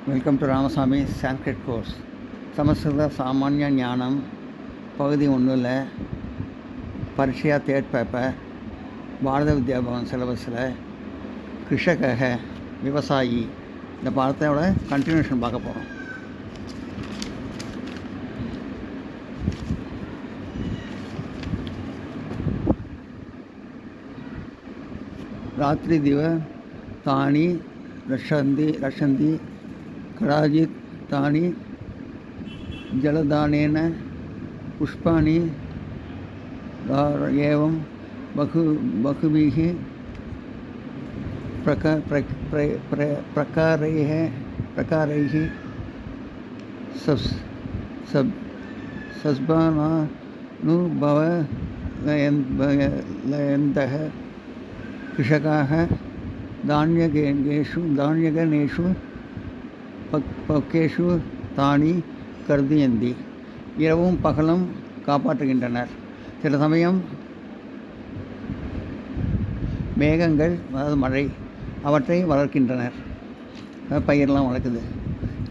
Welcome to Ramasamy Sanskrit course. சமஸ்கிருத சாமானிய ஞானம் பகுதி 1ல் பரீட்சையா தேர்ட் பேப்பர் பாரத வித்யாபவன் சிலபஸில் கிருஷக விவசாயி இந்த பாடத்தோட கண்டினியூஷன் பார்க்க போகிறோம். ராத்திரி திவ தானி ரஷந்தி கடாஜித் தானி ஜலதானேன புஷ்பாணி ஏவம் பகுபிः प्रकारैः सस्बानानुभवयन्तः कृषकाः धान्यगणेषु பக்கேஷு தானி கருதியந்தி. இரவும் பகலும் காப்பாற்றுகின்றனர். சில சமயம் மேகங்கள், அதாவது மழை, அவற்றை வளர்க்கின்றனர். பயிரெலாம் வளர்க்குது.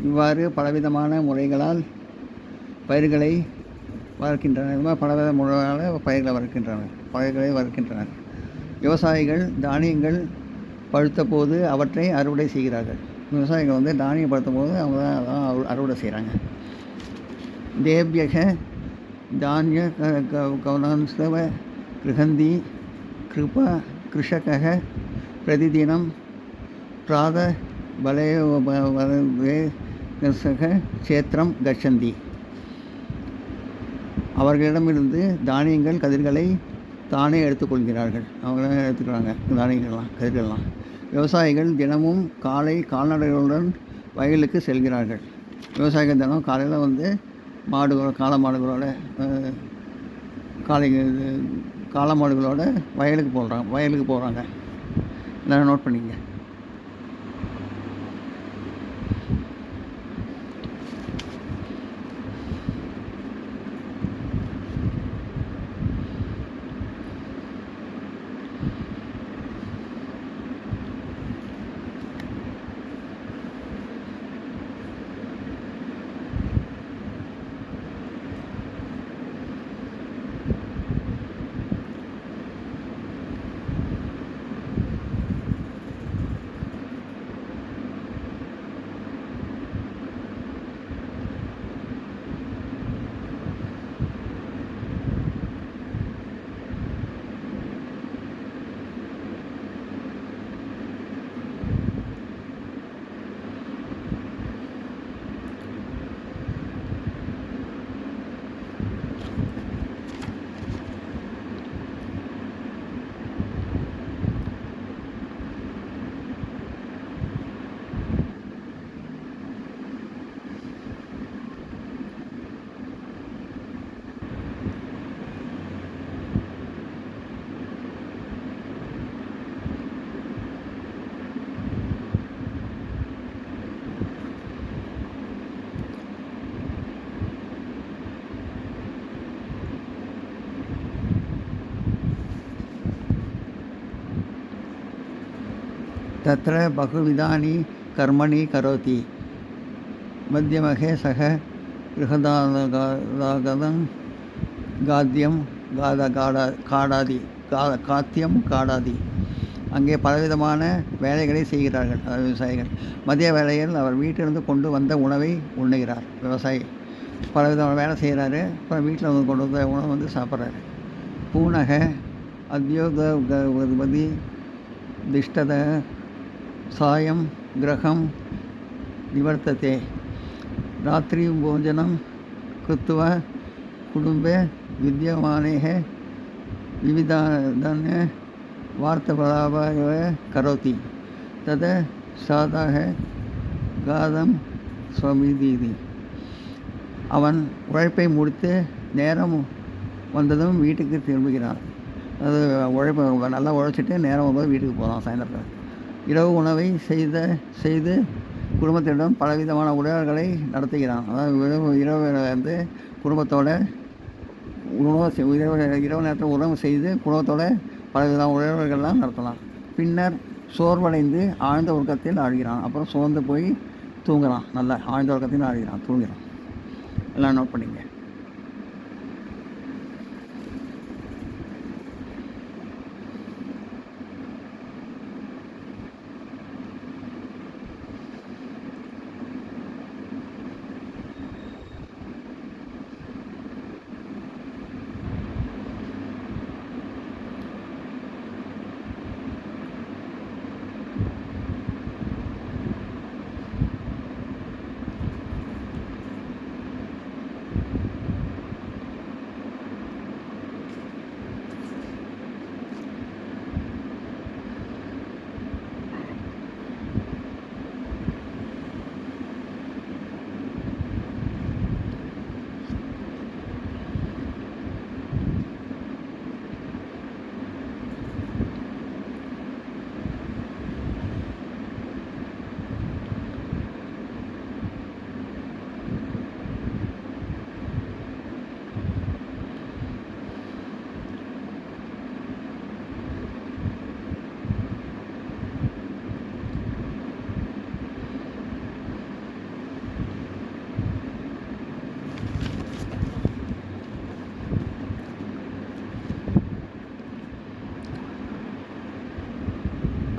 இவ்வாறு பலவிதமான முறைகளால் பயிர்களை வளர்க்கின்றனர். இது மாதிரி பலவித முறைகளால் பயிர்களை வளர்க்கின்றனர். விவசாயிகள் தானியங்கள் பழுத்த போது அவற்றை அறுவடை செய்கிறார்கள். விவசாயிகள் தானியம் பழுத்தும் போது அவங்க தான் அறுவடை செய்கிறாங்க. தேவ்யக தானிய கவனான்ஸ்தவ கிருஹந்தி கிருஷக பிரதிதினம் பிராத சேத்திரம் கச்சந்தி. அவர்களிடமிருந்து தானியங்கள் கதிர்களை தானே எடுத்துக்கொள்கிறார்கள். அவங்களே எடுத்துக்கிறாங்க கதிர்கள்லாம். விவசாயிகள் தினமும் காலை கால்நடைகளுடன் வயலுக்கு செல்கிறார்கள். விவசாயிகள் தினம் காலையில் காளை மாடுகளோட வயலுக்கு போகிறாங்க. எல்லோரும் நோட் பண்ணிங்க. तत्र बहुविधानि कर्मणि करोति. मध्यमहे सः गृहदागदं காத்தியம் காடாதி. அங்கே பலவிதமான வேலைகளை செய்கிறார்கள் விவசாயிகள். மதிய வேளையில் அவர் வீட்டிலிருந்து கொண்டு வந்த உணவை உண்ணுகிறார். விவசாயி பலவிதமான வேலை செய்கிறாரு. அப்புறம் வீட்டில் கொண்டு வந்த உணவு சாப்பிட்றாரு. பூனக அத்யோகதி திஷ்டத சாயம் கிரகம் நிவர்த்தते. ராத்திரி போஜனம் கிருத்வா குடும்பே வித்யமானேः விவிதாन् வார்த்தபலாப கரோதி. தத சாதாக காதம் ஸ்வமிதீதி. அவன் உழைப்பை முடித்து நேரம் வந்ததும் வீட்டுக்கு திரும்புகிறான். அது நல்லா உழைச்சிட்டு நேரம் வரும்போது வீட்டுக்கு போகிறான். சாயந்தரத்தில் இரவு உணவை செய்து குடும்பத்திடம் பலவிதமான உறவுகளை நடத்துகிறான். அதாவது இரவு குடும்பத்தோட இரவு நேரத்தில் உணவு செய்து குடும்பத்தோட பலவிதமான உறவுகள்லாம் நடத்தலாம். பின்னர் சோர்வடைந்து ஆழ்ந்த உறக்கத்தில் ஆழ்கிறான். அப்புறம் சோர்ந்து போய் தூங்குறான். நல்லா ஆழ்ந்த உறக்கத்தையும் அழிகிறான், தூங்குறான். எல்லாம் நோட் பண்ணிங்க.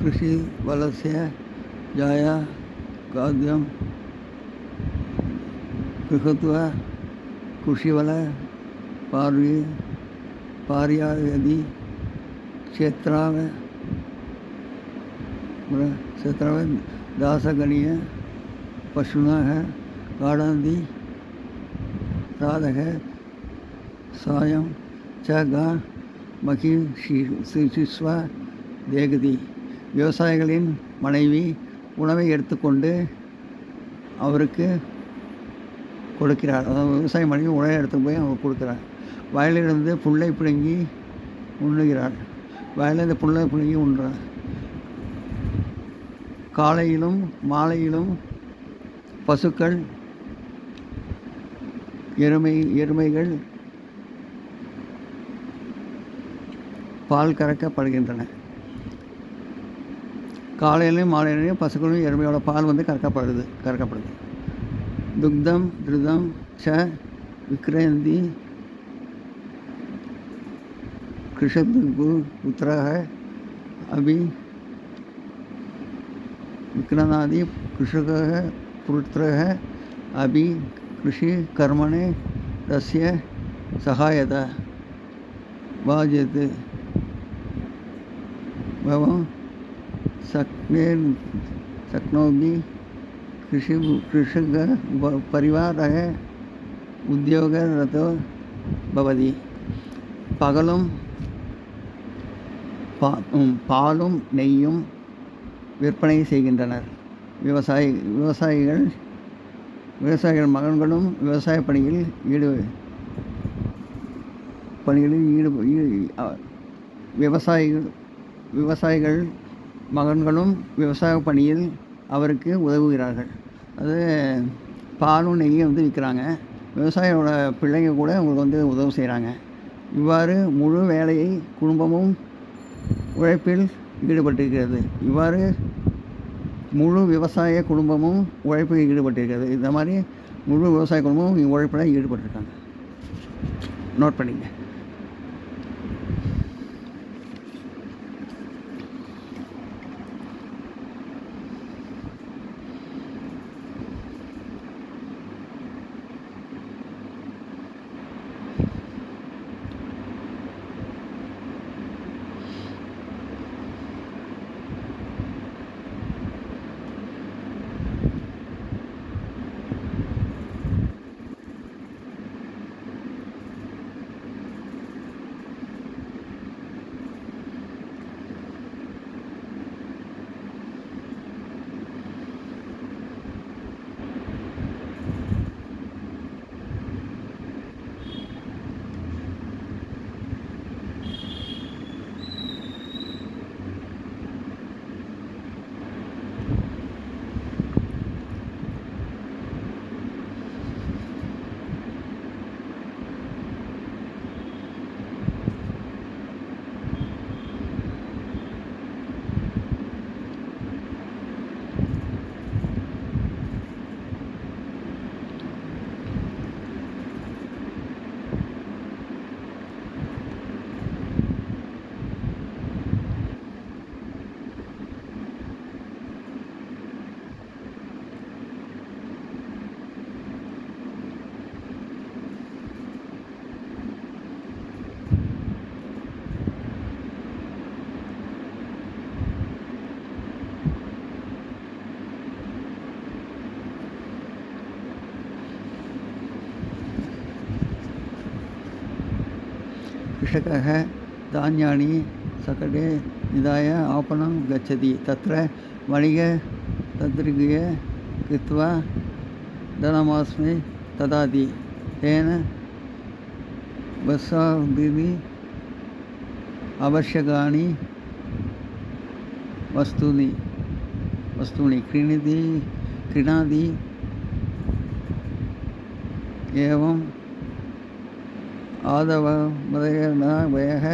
कृषि वलस्य जाया खाद्यम गृहत्व कृषिवल पार्यादि क्षेत्राव दासगणीय पशुना गाढ़ादि राधक सायं च गा मही शिश्व தேகதி. விவசாயிகளின் மனைவி உணவை எடுத்துக்கொண்டு அவருக்கு கொடுக்கிறார். அதாவது விவசாய மனைவி உணவை எடுத்து போய் அவர் கொடுக்குறார். வயலிலிருந்து புல்லை பிடுங்கி உண்ணுகிறார். வயலில் புல்லை பிடுங்கி உண்ணுறார். காலையிலும் மாலையிலும் பசுக்கள் எருமைகள் பால் கறக்கப்படுகின்றன. காலையிலையும் மாலையிலையும் பசுக்களும் எருமையோட பால் வந்து கறக்கப்படுது. துக்தம் திருதம் ச விக்ரயந்தி கிருஷத்து புத்திரக அபி விக்ரநாதி கிருஷக புத்திரக அபி கிருஷி கர்மணே தஸ்ய சகாயத வாஜ்யத் பவம் शक्नोति कृषक परिवारः उद्योगरतो भवति. பகலும் பாலும் நெய்யும் விற்பனை செய்கின்றனர். விவசாயிகள் மகன்களும் விவசாய விவசாயிகள் மகன்களும் விவசாய பணியில் அவருக்கு உதவுகிறார்கள். அது பாலும் நெய்யும் வந்து விற்கிறாங்க. விவசாயியோட பிள்ளைங்க கூட அவங்களுக்கு வந்து உதவி செய்கிறாங்க. இவ்வாறு முழு வேலையை குடும்பமும் உழைப்பில் ஈடுபட்டிருக்கிறது. இவ்வாறு முழு விவசாய குடும்பமும் உழைப்பில் ஈடுபட்டிருக்கிறது. இந்த மாதிரி முழு விவசாய குடும்பமும் உழைப்பில் ஈடுபட்டிருக்காங்க. நோட் பண்ணிங்க. कृषकः धान्यानि सकटे निधाय आपणं गच्छति। तत्र वणिगतन्त्रिज्ञ कृत्वा धनमस्मै ददाति। तेन वस्त्रादीनि आवश्यकानि वस्तूनि क्रीणाति। एवम् आदवमदयः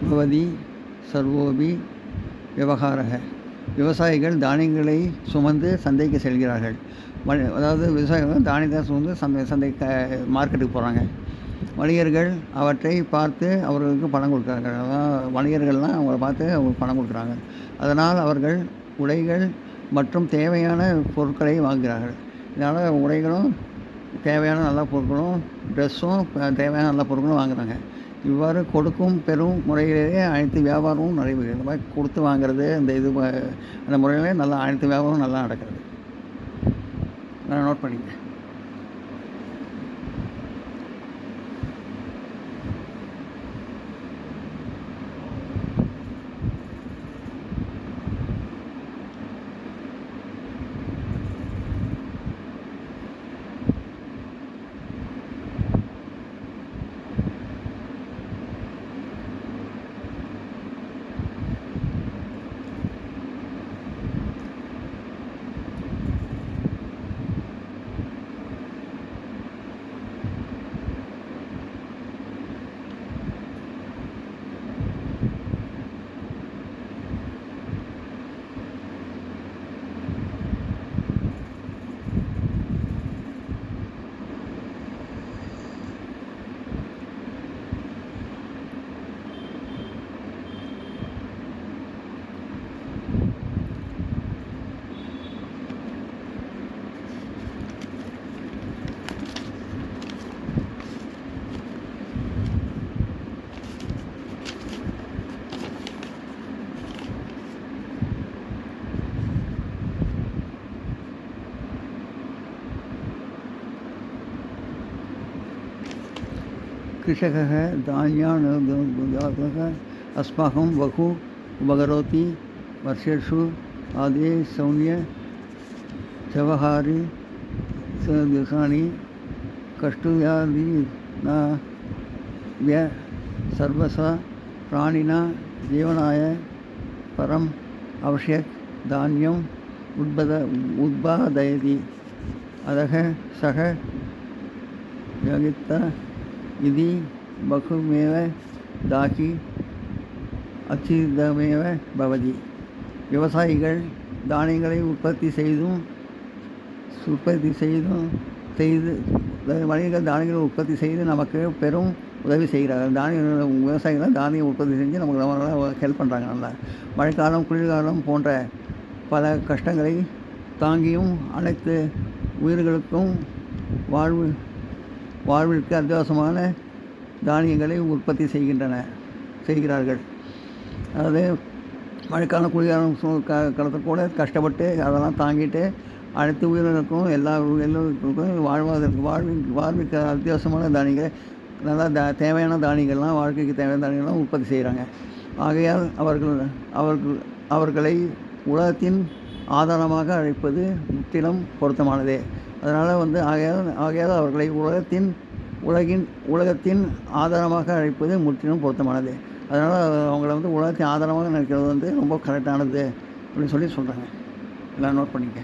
பவதி சர்வோபி விவகாரக. விவசாயிகள் தானியங்களை சுமந்து சந்தைக்கு செல்கிறார்கள். அதாவது விவசாயிகள் தானியத்தை சுமந்து சந்தை மார்க்கெட்டுக்கு போகிறாங்க. வணிகர்கள் அவற்றை பார்த்து அவர்களுக்கு பணம் கொடுக்குறாங்க. அதான் வணிகர்கள்லாம் அவங்கள பார்த்து அவங்களுக்கு பணம் கொடுக்குறாங்க. அதனால் அவர்கள் உடைகள் மற்றும் தேவையான பொருட்களை வாங்குகிறார்கள். இதனால் உடைகளும் தேவையான நல்ல பொருட்களும் ட்ரெஸ்ஸும் தேவையான நல்ல பொருட்களும் வாங்குகிறாங்க. இவ்வாறு கொடுக்கும் பெரும் முறையிலேயே அனைத்து வியாபாரமும் நடைபெறுகிறது. இந்த மாதிரி கொடுத்து வாங்குறது அந்த முறையிலே நல்லா அனைத்து வியாபாரமும் நல்லா நடக்கிறது. நான் நோட் பண்ணிக்கிறேன். कृषकः धान्यान् अस्माकं बहु उपकरोति। वर्षेषु आदि सौन्य व्यवहारि दिवसानि कष्टव्याधि न सर्वसा प्राणिना जीवनाय परम् आवश्यक धान्यम् उत्पादयति। अतः सः योगिता इति बहुमेव दाकि அச்சிதமேவ பவதி. விவசாயிகள் தானியங்களை உற்பத்தி செய்து வணிகர்கள் தானியங்களை உற்பத்தி செய்து நமக்கு பெரும் உதவி செய்கிறார்கள். விவசாயிகள் தானியம் உற்பத்தி செஞ்சு நமக்கு நல்லா ஹெல்ப் பண்ணுறாங்க. நல்லா மழைக்காலம் குளிர்காலம் போன்ற பல கஷ்டங்களை தாங்கியும் அனைத்து உயிர்களுக்கும் வாழ்விற்கு அத்தியாவசியமான தானியங்களை உற்பத்தி செய்கிறார்கள். அதாவது மழைக்காலம் குளிர்காலம் காலத்தில் கூட கஷ்டப்பட்டு அதெல்லாம் தாங்கிட்டு அனைத்து உயிரினருக்கும் எல்லோருக்கும் வாழ்விற்கு அத்தியாவசியமான தானியங்களை நல்லா தேவையான தானியங்கள்லாம் வாழ்க்கைக்கு தேவையான தானியங்கள்லாம் உற்பத்தி செய்கிறாங்க. ஆகையால் அவர்களை உலகத்தின் ஆதாரமாக அழைப்பது முற்றிலும் பொருத்தமானதே. அதனால் ஆகையால் அவர்களை உலகத்தின் ஆதாரமாக அழைப்பது முற்றிலும் பொருத்தமானது. அதனால் அவங்கள உலகத்தின் ஆதாரமாக நினைக்கிறது ரொம்ப கரெக்டானது அப்படின்னு சொல்கிறாங்க. எல்லாம் நோட் பண்ணிக்க.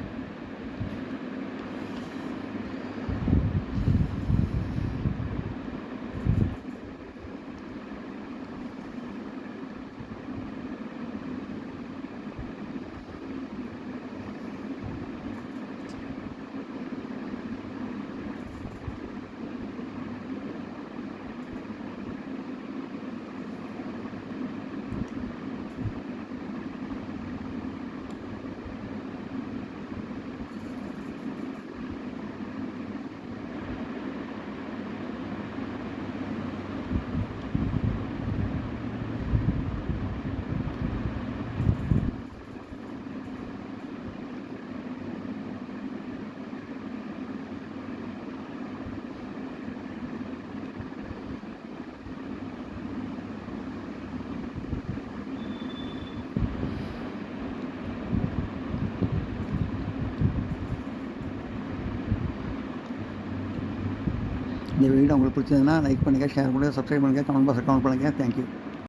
இந்த வீடியோ உங்களுக்கு பிடிச்சதுன்னா லைக் பண்ணுங்கள், ஷேர் பண்ணுங்கள், சப்ஸ்கிரைப் பண்ணுங்கள், கமெண்ட் பாக்ஸில் கமெண்ட் பண்ணுங்கள். தேங்க்யூ.